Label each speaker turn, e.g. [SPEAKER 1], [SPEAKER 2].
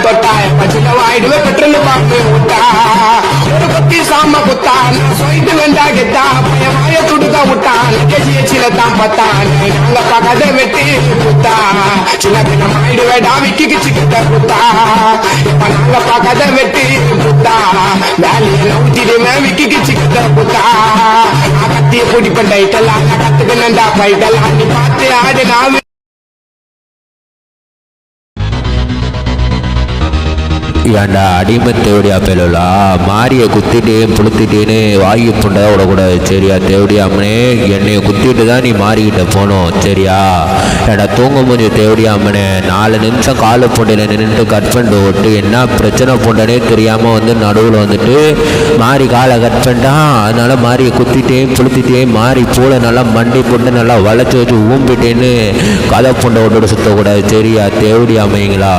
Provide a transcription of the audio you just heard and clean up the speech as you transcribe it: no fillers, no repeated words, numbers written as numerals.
[SPEAKER 1] தொட்டா பச்சில வாயிடுவே பெட்ரோல் பாம்பு விட்டா ஒரு குத்தி சாம குத்தா நான் சொல்லிட்டு வேண்டா கெத்தா பையன் வாய துடுக்க விட்டான் கேசில தான் பத்தான் நாங்க பக்கத்தை வெட்டி குத்தா சின்ன பின்ன மாயிடுவேடா விக்கிக்கு சிக்கிட்ட குத்தா இப்ப நாங்க பக்கத்தை வெட்டி குத்தா வேலையில ஊத்திடுமே விக்கிக்கு சிக்கிட்ட குத்தா கத்திய கூட்டி பண்ண கத்துக்கணுண்டா பைட்டெல்லாம் நீ பார்த்து ஆடு நான்
[SPEAKER 2] ஏன்டா அடிமை பேலா மாரியை குத்திட்டேன் புளுத்திட்டேன்னு வாங்கி புண்டா விடக்கூடாது சரியா தேவடியாமனே என்னைய குத்திட்டு தான் நீ மாறிக்கிட்ட போனோம் சரியா ஏடா தூங்க முடிஞ்ச தேவடியாமனே 4 நிமிஷம் காலு பொண்டையில் நின்றுட்டு கட் பண்ணிட்டு ஓட்டு என்ன பிரச்சனை பொண்டனே தெரியாமல் வந்து நடுவில் வந்துட்டு மாறி காலை கட் பண்ணிட்டான் அதனால மாரியை குத்திட்டேன் புளுத்திட்டேன் மாறி பூளை நல்லா மண்டி போட்டு நல்லா வளைச்சி வச்சு ஊம்பிட்டேன்னு கதை பொண்டை ஓட்டோட சுற்றக்கூடாது சரியா தேவடியாமைங்களா